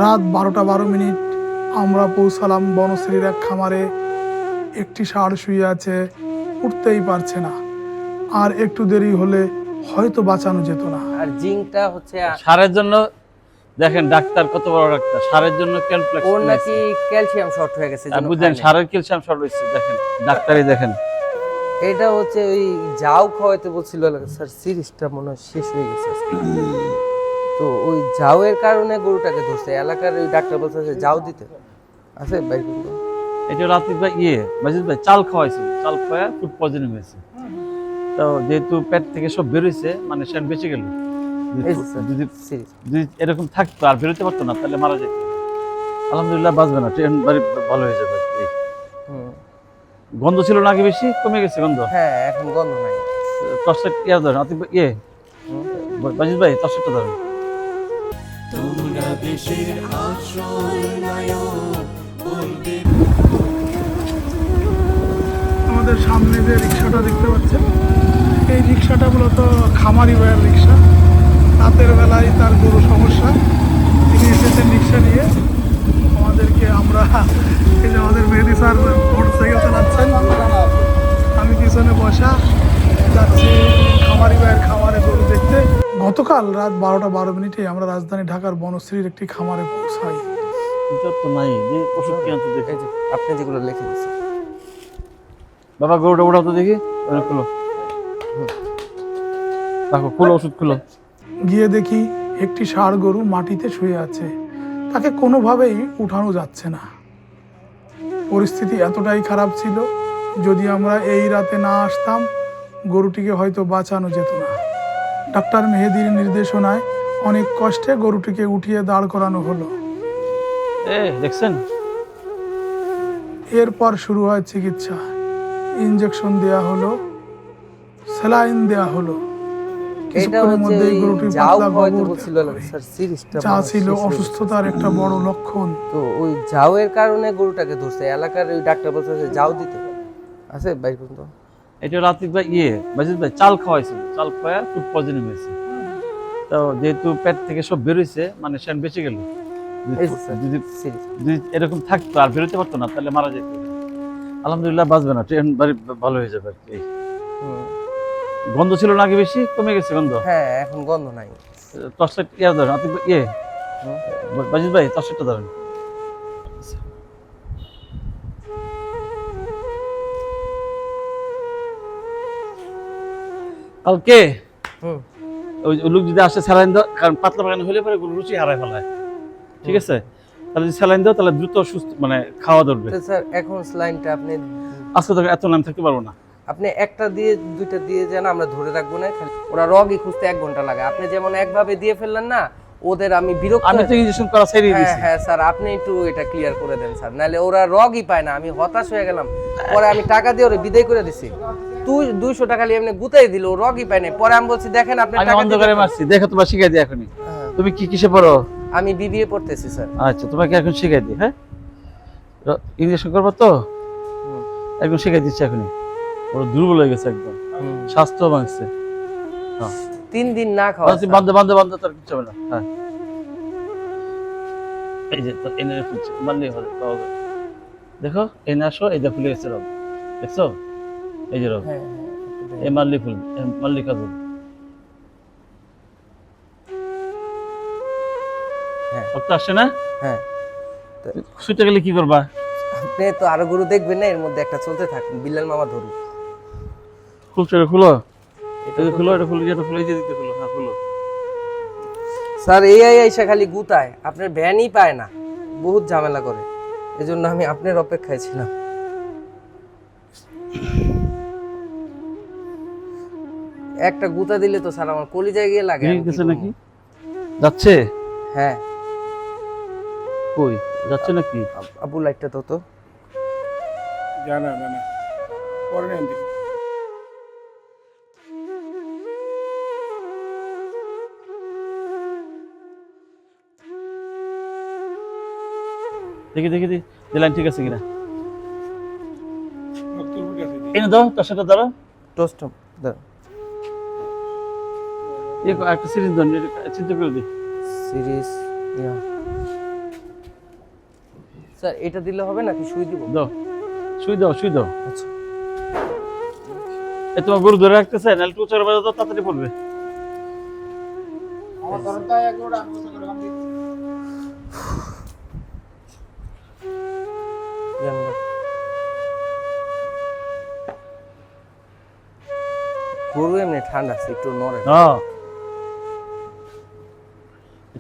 রাত 12:12 আমরা পৌঁছালাম বনশ্রীর এক খামারে। একটি ষাঁড় শুয়ে আছে, উঠতেই পারছে না। আর একটু দেরি হলে হয়তো বাঁচানো যেত না। আর জিঙ্কটা হচ্ছে সারের জন্য দেখেন ডাক্তার কত বড় ডাক্তার, সারের জন্য ক্যালপ্লেক্স ওর নাকি ক্যালসিয়াম শর্ট হয়ে গেছে, আর বুঝেন সারের ক্যালসিয়াম শর্ট হয়েছে। দেখেন ডাক্তারই দেখেন এটা হচ্ছে ওই যাও খাওয়াইতে বলছিল স্যার, সিরিজটা মনে হয় শেষ হয়ে গেছে আজকে। তো ওই যাওয়ের কারণে গরুটাকে ধরছে, এলাকার ওই ডাক্তার বলতেছে যাও দিতে আছে ভাই। কিন্তু এটা রাতে ভাই মাজিদ ভাই চাল খাওয়াইছে, চাল খাওয়া ফুড পয়জনিং হয়েছে। তো যেহেতু পেট থেকে সব বেরোইছে, মানে সে বেঁচে গেল। যদি এরকম থাকতো আর বেরোতে পারতো না, তাহলে মারা যেত। আলহামদুলিল্লাহ বাঁচবে না, ট্রেন বাড়ি ভালো হয়ে যাবে। গন্ধ ছিল না আগে, বেশি কমে গেছে গন্ধ। হ্যাঁ এখন গন্ধ নাই। টর্চটা ধরেন আতিক ভাই, মাজিদ ভাই টর্চটা ধরেন। আমাদের সামনে যে রিক্সাটা দেখতে পাচ্ছেন, এই রিক্সাটা মূলত খামারি ভাইয়ের রিক্সা। রাতের বেলায় তার গরু সমস্যা, তিনি এসেছেন রিক্সা নিয়ে আমাদেরকে। আমরা এই যে আমাদের মেহেদি স্যার মোটরসাইকেল চালাচ্ছেন, আমি পিছনে বসা, যাচ্ছি খামারি ভাইয়ের খামারে গরু দেখতে। গতকাল রাত 12:12 আমরা রাজধানী ঢাকার বনশ্রীর একটি খামারে পৌঁছাই। তো নাই যে ওষুধ কি আনতে দেখে, আপনি যেগুলো লিখে দিচ্ছেন বাবা গরুটা ওঠাও তো দেখি। খুলো, দেখো খুলো, ওষুধ খুলো। গিয়ে দেখি একটি ষাঁড় গরু মাটিতে শুয়ে আছে, তাকে কোনোভাবেই উঠানো যাচ্ছে না। পরিস্থিতি এতটাই খারাপ ছিল, যদি আমরা এই রাতে না আসতাম গরুটিকে হয়তো বাঁচানো যেত না। ডাক্তার মেহেদির নির্দেশনায় অনেক কষ্টে গরুটিকে উঠিয়ে দাঁড় করানো হলো। দেখছেন, এরপর শুরু হয় চিকিৎসা। ইঞ্জেকশন দেয়া হলো, স্যালাইন দেয়া হলো। কিছুক্ষণের মধ্যেই গরুটির পাতলা গোবর যা ছিল অসুস্থতার একটা বড় লক্ষণ। তো ওই যাওয়ের কারণে গরুটাকে ধরছে, এলাকার ওই ডাক্তার বলতেছে যাও দিতে আছে ভাই। কিন্তু এটা রাতে ভাই মাজিদ ভাই চাল খাওয়াইছে, চাল খাওয়া ফুড পয়জনিং হয়েছে। তো যেহেতু পেট থেকে সব বেরোইছে, মানে সে বেঁচে গেল। যদি এরকম থাকতো আর বেরোতে পারতো না, তাহলে মারা যেত। আলহামদুলিল্লাহ বাঁচবে না, ট্রেন বাড়ি ভালো হয়ে যাবে আর কি। গন্ধ ছিল না আগে, বেশি কমে গেছে গন্ধ। হ্যাঁ এখন গন্ধ নাই। টর্চটা ধরেন আতিক ভাই, মাজিদ ভাই টর্চটা ধরেন। কালকে ওই লোক যদি আসে স্যালাইন দাও, কারণ পাতলা পায়খানা হলে পরে রুচি হারায় ফেলায়, ঠিক আছে? তাহলে যদি স্যালাইন দাও, তাহলে দ্রুত সুস্থ, মানে খাওয়া ধরবে। স্যার এখন স্যালাইনটা আপনি আজকে তো এত নাম থাকতে পারবো না। আপনি একটা দিয়ে দুইটা দিয়ে যান, আমরা ধরে রাখবো না। ওরা রগই খুঁজতে 1 ঘন্টা লাগে। আপনি যেমন একভাবে দিয়ে ফেললেন না, ওদের আমি বিরক্ত। আমি তো ইনজেকশন করা ছেড়ে দিয়েছি। হ্যাঁ স্যার, আপনি একটু এটা ক্লিয়ার করে দেন স্যার, নাহলে ওরা রগই পায় না। আমি হতাশ হয়ে গেলাম, পরে আমি টাকা দিয়ে ওরে বিদায় করে দিছি। 200 টাকা এমনি গুতাই দিল, রগই পায় না। পরে আমি বলছি দেখেন আপনি টাকা অন্ধকারে মারছি, দেখো তোমার শিখাই দিই এখনই। তুমি কিসে পড়ো? আমি বিবিএ পড়তেছি স্যার। আচ্ছা, তোমাকে এখন শিখাই দিই। হ্যাঁ, ইনজেকশন করবো তো, একদম শিখাই দিচ্ছি এখনই। ওরা দুর্বল হয়ে গেছে একদম, স্বাস্থ্য ভাঙছে। 3 দিন না খাওয়া। বান্ধব তার কিছু হবে না। হ্যাঁ, এই যে তো এনে ফুলছে, মানলেই হবে, পাওয়া যাবে। দেখো এনে আসো, এই যে ফুলে গেছে রব, দেখছো? এই যে রব, এই মাল্লি ফুল, মাল্লিকা ফুল। হ্যাঁ, রক্ত আসছে না? হ্যাঁ। শুইতে গেলে কি করবা? আপনি তো আরো গরু দেখবেন না, এর মধ্যে একটা চলতে থাকুন, বিল্লাল মামা ধরুন। খুলছো, খুলো, এটা খুলো, এটা খুলে যেটা খুলে দিতে খুলো। হ্যাঁ খুলো। স্যার এই আইসা খালি গুতায়, আপনার ভ্যানই পায় না, বহুত ঝামেলা করে। এজন্য আমি আপনার অপেক্ষায় ছিলাম। একটা গুতা দিলে তো স্যার আমার কলিজায় গিয়ে লাগে। গেছে নাকি? যাচ্ছে? হ্যাঁ। কই যাচ্ছে নাকি? আবু লাইটটা তো জানা পরে নেন। দেখি লাইন ঠিক আছে কিনা। এনে দাও, তার সাথে দাঁড়া। টোস্ট একটা সিরিজ দাও, চিন্তা করে দিই। সিরিজ স্যার এটা দিলে হবে নাকি সুই দিব? দাও, শুই দাও, শুই দাও। আচ্ছা এ তোমার গরু ধরে রাখতেছে, নাহলে টুচার বাজে তো তাড়াতাড়ি পড়বে। জানলাম। গরু এমনি ঠান্ডা আছে, একটু নড়ে না। হ্যাঁ,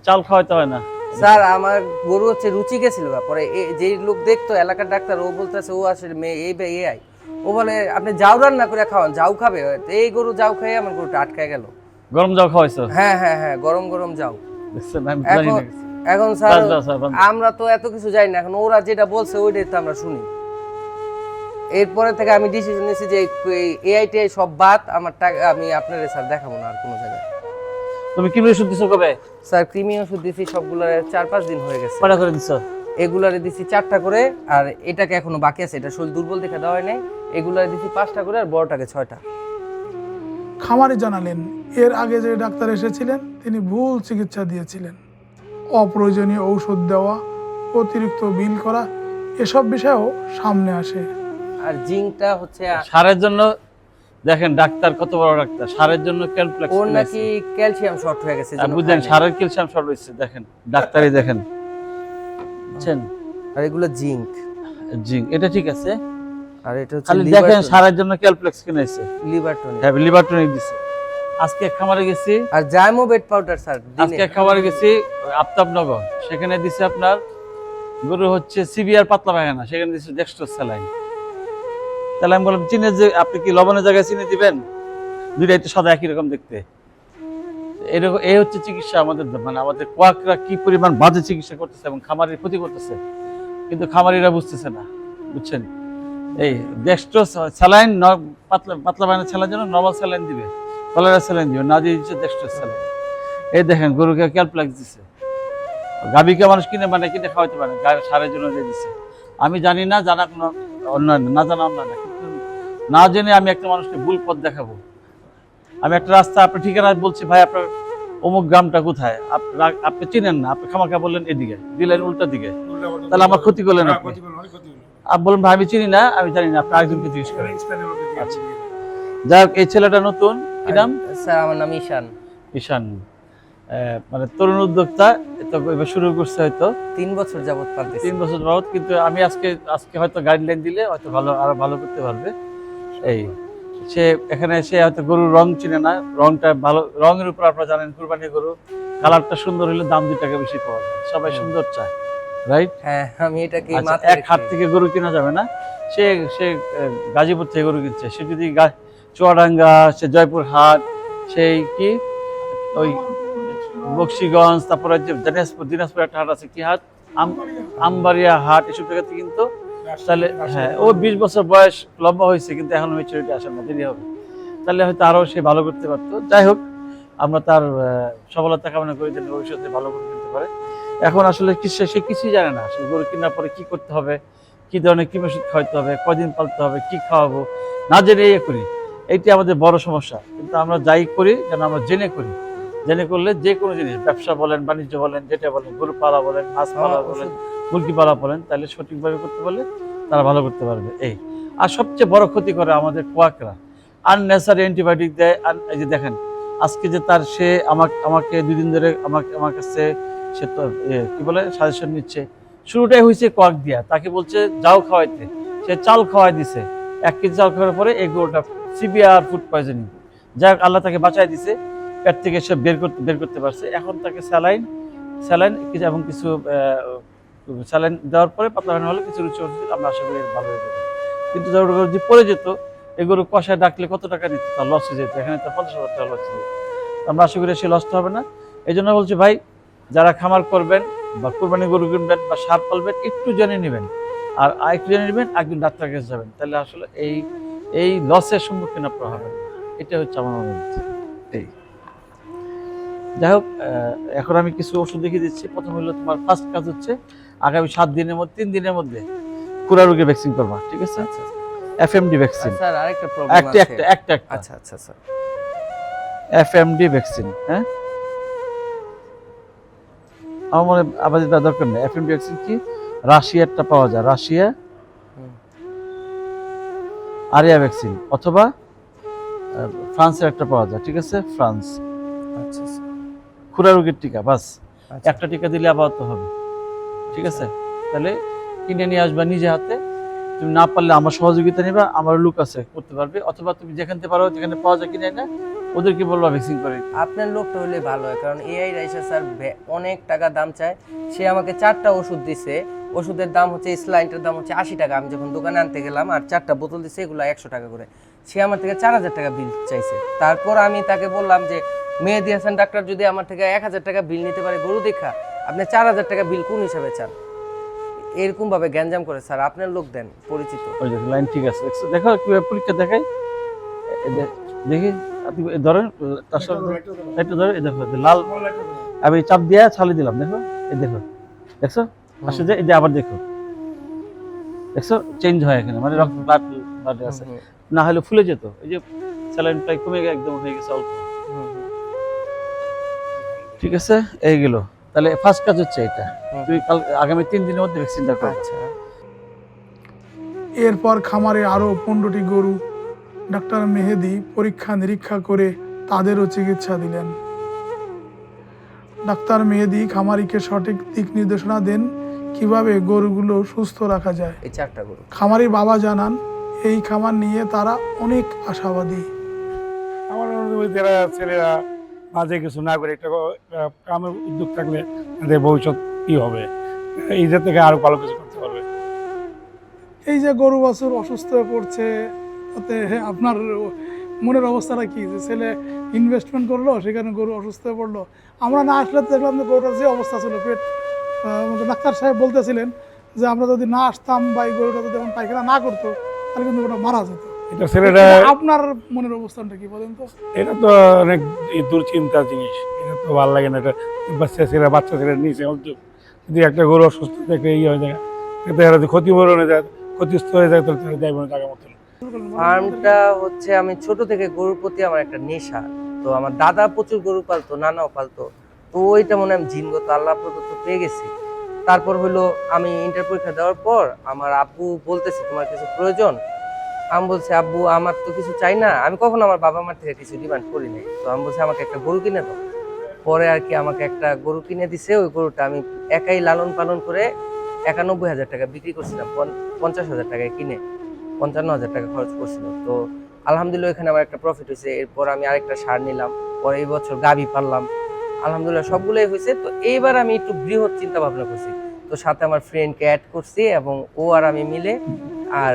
চাল খাওয়াইতে হয় না। স্যার আমার গরু হচ্ছে রুচি গেছিল পরে যে লোক দেখতো এলাকার ডাক্তার, ও বলতেছে ও আসলে মেয়ে এই আই, ও বলে আপনি যাও রান্না করে খাওয়ান, যাও খাবে। তো এই গরু যাও খেয়ে আমার গরুটা আটকে গেল। গরম যাও খাওয়াইছো? হ্যাঁ হ্যাঁ হ্যাঁ, গরম গরম যাও। দেখছেন, আমি জানি এখন না। এখন স্যার বাস, বাস, বাস। আমরা তো এত কিছু জানি না, এখন ওরা যেটা বলছে ওইটাই তো আমরা শুনি। এরপরে থেকে আমি ডিসিশন নিয়েছি যে এআইটি সব বাদ, আমার টাকা আমি আপনার স্যার দেখাবো না আর কোনো জায়গায়। তুমি কি ওষুধ দিছো কবে? স্যার কৃমি ওষুধ দিছি সবগুলো 4-5 দিন হয়ে গেছে। কয়টা করে দিছো? এগুলারে দিছি 4টা করে, আর এটাকে এখনো বাকি আছে, এটা শরীর দুর্বল দেখে দেওয়া হয় নাই। এগুলারে দিছি 5টা করে, আর বড়টাকে 6টা। খামারি জানালেন এর আগে যে ডাক্তার এসেছিলেন তিনি ভুল চিকিৎসা দিয়েছিলেন। অপ্রয়োজনীয় ঔষধ দেওয়া, অতিরিক্ত বিল করা, এসব বিষয়ও সামনে আসে। আর জিঙ্কটা হচ্ছে সারের জন্য দেখেন ডাক্তার কত বড় ডাক্তার, সারের জন্য ক্যালপ্লেক্স ওর নাকি ক্যালসিয়াম শর্ট হয়ে গেছে, জন্য বুঝলেন, খায় নাই। সারের ক্যালসিয়াম শর্ট হয়েছে, দেখেন ডাক্তারই দেখেন, বুঝছেন? আর এগুলো জিঙ্ক, জিঙ্ক এটা ঠিক আছে, আর এটা হচ্ছে খালি দেখেন সারের জন্য ক্যালপ্লেক্স কিনেছে, লিভার টনিক, হ্যাঁ লিভার টনিক দিছে। আজকে খামারে গেছি, আর জাইমোবেট পাউডার স্যার আজকে খামারে গেছি আফতাবনগর, সেখানে দিছে আপনার গরু হচ্ছে সিভিআর পাতলা পায়খানা, সেখানে দিছে ডেক্সট্রোজ স্যালাইন। তাহলে আমি বললাম চিনে যে আপনি কি লবণের জায়গায় চিনি দিবেন? দুইটাই তো সাদা একই রকম দেখতে। এরকম এই হচ্ছে চিকিৎসা আমাদের, মানে আমাদের কোয়াকরা কি পরিমাণ বাজে চিকিৎসা করতেছে এবং খামারের ক্ষতি করতেছে, কিন্তু খামারিরা বুঝতেছে না, বুঝছেন? এই ডেক্সট্রোজ স্যালাইন পাতলা পায়খানা ছেলার জন্য নরমাল স্যালাইন দিবে, কলেরা স্যালাইন দিবে না, দিয়ে দিচ্ছে ডেক্সট্রোজ স্যালাইন। এই দেখেন গরুকে ক্যালপ্লেক্স দিছে, গাভীকে মানুষ কিনে খাওয়াইতে পারে, সারের জন্য দিয়ে দিছে। আমি জানি না, জানা কোনো অন্যায় না, জানা অন্যায় না, কিন্তু না জেনে আমি একটা মানুষকে ভুল পথ দেখাবো। আমি একটা রাস্তা আপনার ঠিকানা বলছি, ভাই আপনার অমুক গ্রামটা কোথায়, আপনি চিনেন না, আপনি খামাখা বললেন এদিকে, দিলেন উল্টা দিকে, তাহলে আমার ক্ষতি করলেন আপনি। আপনি বলুন ভাই আমি চিনি না, আমি জানি না, আপনি আরেকজনকে জিজ্ঞেস করেন। আচ্ছা, যাই হোক, এই ছেলেটা নতুন, কি নাম? স্যার আমার নাম ঈশান। ঈশান মানে তরুণ উদ্যোক্তা, তো এবার শুরু করছে হয়তো 3 বছর যাবত পালতেছি। 3 বছর যাবত, কিন্তু আমি আজকে হয়তো গাইডলাইন দিলে হয়তো আরো ভালো করতে পারবে। এই সে এখানে এসে হয়তো গরুর রং চিনে না, রংটা ভালো, রঙের উপর আপনারা জানেন কুরবানি গরু কালারটা সুন্দর হলে দাম 2 টাকা বেশি পাওয়া যায়, সবাই সুন্দর চায়, রাইট? হ্যাঁ আমি এটাকে আচ্ছা, এক হাট থেকে গরু কেনা যাবে না, সে গাজীপুর থেকে গরু কিনছে, সে যদি চুয়াডাঙ্গা, সে জয়পুর হাট, সেই কি ওই বক্সিগঞ্জ, তারপরে যে দিনাজপুর একটা হাট আছে, কি হাট, আমবাড়িয়া হাট, এসব জায়গাতে কিন্তু, তাহলে হ্যাঁ ও 20 বছর বয়স, লম্বা হয়েছে, কিন্তু এখন ম্যাচুরিটি আসে না, দেরি হবে, তাহলে হয়তো আরো সে ভালো করতে পারতো। যাই হোক, আমরা তার সফলতা কামনা করি, যেন ভবিষ্যতে ভালো করে কিনতে পারে। এখন আসলে সে কিছুই জানে না, আসলে গরু কেনার পরে কি করতে হবে, কি ধরনের কৃমি ওষুধ খাওয়াতে হবে, কয়দিন পালতে হবে, কি খাওয়াবো, না জেনে করি, এইটি আমাদের বড় সমস্যা। কিন্তু আমরা যাই করি যেন আমরা জেনে করি, জেনে করলে যে কোনো জিনিস, ব্যবসা বলেন, বাণিজ্য বলেন, যেটা বলেন, গরু পালা বলেন, মাছ পালা বলেন, মুরগি পালা বলেন, তাহলে সঠিকভাবে করতে পারলে তারা ভালো করতে পারবে। এই আর সবচেয়ে বড় ক্ষতি করে আমাদের কোয়াকরা, আননেসারি অ্যান্টিবায়োটিক দেয়। এই যে দেখেন আজকে যে তার সে আমাকে 2 দিন ধরে আমার কাছে সে তো কি বলে সাজেশন নিচ্ছে, শুরুটাই হয়েছে কোয়াক দিয়া, তাকে বলছে যাও খাওয়াইতে, সে চাল খাওয়াই দিছে, 1 কেজি চাল খাওয়ার পরে এই গরুটা সিভিয়ার ফুড পয়জনিং, যাই হোক আল্লাহ তাকে বাঁচাই দিছে, পেট থেকে সে বের করতে পারছে। এখন তাকে স্যালাইন এবং কিছু স্যালাইন দেওয়ার পরে পাতলা পায়খানা হলে কিছু রুচি ওষুধ আমরা আশা করি ভালো হয়ে যাবে। কিন্তু যদি পড়ে যেত, এগুলো কষায় ডাকলে কত টাকা নিত, তার লস হয়ে যেত, এখানে তার 50,000 টাকা লস হয়ে যেত। আমরা আশা করি সে লসটা হবে না। এই জন্য বলছি ভাই, যারা খামার করবেন বা কুরবানি গরু কিনবেন বা সার পালবেন, একটু জেনে নেবেন, আর একটু জেনে নেবেন, একজন ডাক্তার কাছে যাবেন, তাহলে আসলে এই লসের সম্মুখীন আপনারা হবেন। এটা হচ্ছে আমার মনে হচ্ছে। এই যাই হোক, এখন আমি কিছু ওষুধ দেখিয়ে দিচ্ছি। প্রথম হলো তোমার ফার্স্ট কাজ হচ্ছে আগামী 7 দিনের মধ্যে, 3 দিনের মধ্যে খুরা রোগের ভ্যাকসিন করবা, ঠিক আছে? আচ্ছা এফএমডি ভ্যাকসিন। স্যার আরেকটা প্রবলেম আছে, একটা আচ্ছা স্যার, এফএমডি ভ্যাকসিন। হ্যাঁ, আমার মনে আবার দরকার নেই। এফএমডি ভ্যাকসিন কি, রাশিয়ারটা পাওয়া যায়, রাশিয়া আরিয়া ভ্যাকসিন, অথবা ফ্রান্সের একটা পাওয়া যায়, ঠিক আছে, ফ্রান্স। আচ্ছা আচ্ছা। খুরা রোগের টিকা, বাস আচ্ছা। একটা টিকা দিলে আপাতত হবে, ঠিক আছে। তাহলে কিনে নিয়ে আসবা নিজে হাতে, তুমি না পারলে আমার সহযোগিতা নিবা, আমার লোক আছে করতে পারবে, অথবা তুমি যেখান থেকে পারো যেখানে পাওয়া যায় কিনে না ওদেরকে বলবা ভ্যাকসিন করে। আপনার লোকটা হলে ভালো হয়, কারণ এআই রাইসা স্যার অনেক টাকা দাম চায়। সে আমাকে 4টা ওষুধ দিছে, ওষুধের দাম হচ্ছে স্লাইনটার দাম হচ্ছে 80 টাকা। আমি যখন দোকানে আনতে গেলাম আর 4টা বোতল দিছে, এগুলো 100 টাকা করে। সে আমার থেকে 4000 টাকা বিল চাইছে। তারপর আমি তাকে বললাম যে মেহেদি হাসান ডাক্তার যদি আমার থেকে 1000 টাকা বিল নিতে পারে গরু দেখা, আপনি 4000 টাকা বিল কোন হিসাবে চান? এরকম ভাবে গ্যাঞ্জাম করে। স্যার আপনার লোক দেন পরিচিত। ওই দেখো লাইন ঠিক আছে, দেখছো, দেখো কিভাবে পরীক্ষা দেখাই, দেখি আপনি ধরেন তার সাথে একটু ধরে, এই দেখো লাল, আমি চাপ দিয়ে ছালে দিলাম, দেখো, এই দেখো, দেখছো আসে যে, এই যে আবার দেখো, দেখছো চেঞ্জ হয় এখানে, মানে রক্ত ব্লাড আছে, না হলে ফুলে যেত। এই যে স্যালাইন প্রায় কমে গেছে, একদম হয়ে গেছে অল্প, ঠিক আছে। এইগুলো তাহলে ফার্স্ট কাজ হচ্ছে এটা, তুই কাল আগামী 3 দিনের মধ্যে ভ্যাকসিনটা কর। আচ্ছা। এরপর খামারে আরও 15টি গরু ডাক্তার মেহেদি পরীক্ষা নিরীক্ষা করে তাদেরও চিকিৎসা দিলেন। ডাক্তার মেহেদি খামারিকে সঠিক দিক নির্দেশনা দেন কিভাবে গরুগুলো সুস্থ রাখা যায়। এই 4টা গরু খামারি বাবা জানান এই খামার নিয়ে তারা অনেক আশাবাদী। আমার যারা ছেলেরা বাজে কিছু না করে একটা কামের উদ্যোগ থাকলে তাদের ভবিষ্যৎ কি হবে, এইটা থেকে আরো ভালো কিছু করতে পারবে। এই যে গরু বাছুর অসুস্থ হয়ে পড়ছে, তাতে আপনার মনের অবস্থাটা কি? যে ছেলে ইনভেস্টমেন্ট করলো, সেখানে গরু অসুস্থ হয়ে পড়লো। আমরা না আসলে তো দেখলাম যে গরুটার যে অবস্থা ছিল, পেট ডাক্তার সাহেব বলতেছিলেন যে আমরা যদি না আসতাম বা এই গরুটা যদি এখন পায়খানা না করতো তাহলে কিন্তু ওটা মারা যেত। এটা ছেলেরা, আপনার মনের অবস্থানটা কি বলেন তো? এটা তো অনেক দুশ্চিন্তার জিনিস, এটা তো ভালো লাগে না। এটা বাচ্চা ছেলে নিচে উদ্যোগ, যদি একটা গরু অসুস্থ থেকে ইয়ে হয়ে যায়, এতে এরা যদি ক্ষতিপূরণ হয়ে যায়, ক্ষতিগ্রস্ত হয়ে যায়, তাহলে তারা যাইব না টাকা মতো। ফার্মটা হচ্ছে, আমি ছোট থেকে গরুর প্রতি আমার একটা নেশা। তো আমার দাদা প্রচুর গরু পালতো, নানাও পালতো, তো ওইটা মনে হয় আমি জিনগত আল্লাহ প্রদত্ত পেয়ে গেছি। তারপর হলো আমি ইন্টার পরীক্ষা দেওয়ার পর আমার আব্বু বলতেছে তোমার কিছু প্রয়োজন। আমি বলছি আব্বু আমার তো কিছু চাই না, আমি কখনো আমার বাবা মার থেকে কিছু ডিমান্ড করি নাই। তো আমি বলছি আমাকে একটা গরু কিনে দাও। পরে আর কি আমাকে একটা গরু কিনে দিছে। ওই গরুটা আমি একাই লালন পালন করে 91,000 টাকা বিক্রি করছিলাম, 50,000 টাকায় কিনে 55,000 টাকা খরচ করছিল। তো আলহামদুলিল্লাহ এখানে আমার একটা প্রফিট হয়েছে। এরপর আমি আরেকটা সার নিলাম, পরে এই বছর গাভী পাললাম, আলহামদুলিল্লাহ সবগুলোই হয়েছে। তো এইবার আমি একটু বৃহৎ চিন্তা ভাবনা করছি, তো সাথে আমার ফ্রেন্ডকে অ্যাড করছি এবং ও আর আমি মিলে আর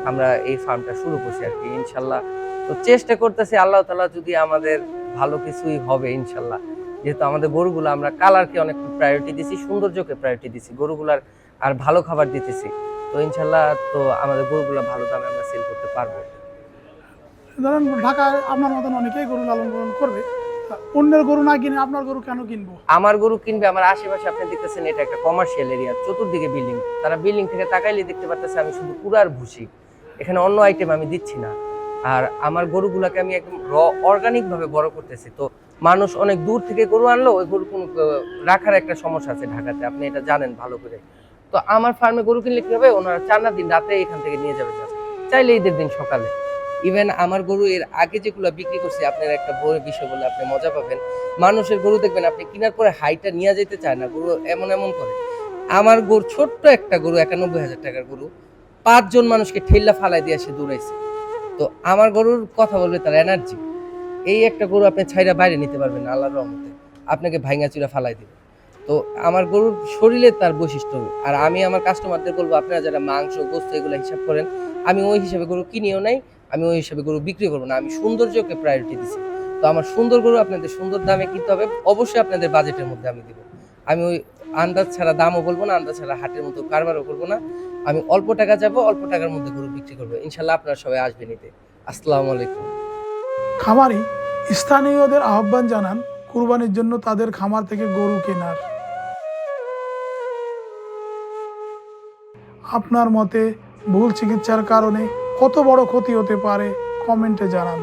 আমরা এই ফার্মটা শুরু করছি আর কি, ইনশাল্লাহ। তো চেষ্টা করতেছি, আল্লাহ তাআলা যদি আমাদের ভালো কিছুই হবে ইনশাল্লাহ। যেহেতু আমাদের গরুগুলো আমরা কালারকে অনেক প্রায়োরিটি দিছি, সৌন্দর্যকে প্রায়োরিটি দিছি, গরুগুলার আর ভালো খাবার দিতেছি, তো ইনশাল্লাহ তো আমাদের গরুগুলো ভালো দামে আমরা সেল করতে পারবো। ধরেন ঢাকায় আপনার মতন অনেকেই গরু লালন পালন করবে, অন্যের গরু না কিনে আপনার গরু কেন কিনবো? আমার গরু কিনবে, আমার আশেপাশে আপনি দেখতেছেন এটা একটা কমার্শিয়াল এরিয়া, চতুর্দিকে বিল্ডিং। তারা বিল্ডিং থেকে তাকাইলে দেখতে পারতেছে আমি শুধু কুড়ার ভুসি, এখানে অন্য আইটেম আমি দিচ্ছি না। আর আমার গরুগুলাকে আমি একদম অর্গানিক ভাবে বড় করতেছি। তো মানুষ অনেক দূর থেকে গরু আনলো, ওই গরু কোনো রাখার একটা সমস্যা আছে ঢাকাতে, আপনি এটা জানেন ভালো করে। তো আমার ফার্মে গরু কিনলে কি হবে, ওনারা 4 দিন রাতে এখান থেকে নিয়ে যাবে, চাইলে ঈদের দিন সকালে। ইভেন আমার গরু এর আগে যেগুলো বিক্রি করছি, আপনার একটা বড় বিষয় বলে আপনি মজা পাবেন, মানুষের গরু দেখবেন আপনি কেনার পরে হাইটা নিয়ে যেতে চায় না, গরু এমন এমন করে। আমার গরু ছোট্ট একটা গরু, 91,000 টাকার গরু, 5 জন মানুষকে ঠেল্লা ফালাই দিয়ে সে দৌড়াইছে। তো আমার গরুর কথা বলবে তার এনার্জি, এই একটা গরু আপনি ছাইরা বাইরে নিতে পারবেন না, আল্লাহর রহমতে আপনাকে ভাঙা চুরা ফালাই দিবে। তো আমার গরুর শরীরে তার বৈশিষ্ট্য। আর আমি আমার কাস্টমারদের বলবো, আপনারা যারা মাংস গোস্ত এগুলো হিসাব করেন, আমি ওই হিসাবে গরু কিনিও নাই, আমি ওই হিসাবে গরু বিক্রি করবো না, আমি সৌন্দর্যকে প্রায়োরিটি দিছি। তো আমার সুন্দর গরু আপনাদের সুন্দর দামে কিনতে হবে, অবশ্যই আপনাদের বাজেটের মধ্যে আমি দিব। আমি ওই আন্দাজ ছাড়া দামও বলবো না, আন্দাজ ছাড়া হাটের মতো কারবারও করবো না। আমি অল্প টাকা যাবো, অল্প টাকার মধ্যে গরু বিক্রি করবো, ইনশাল্লাহ আপনারা সবাই আসবেন নিতে। আসসালামু আলাইকুম। খামারি স্থানীয়দের আহ্বান জানান কুরবানির জন্য তাদের খামার থেকে গরু কেনার। আপনার মতে ভুল চিকিৎসার কারণে কত বড় ক্ষতি হতে পারে, কমেন্টে জানান।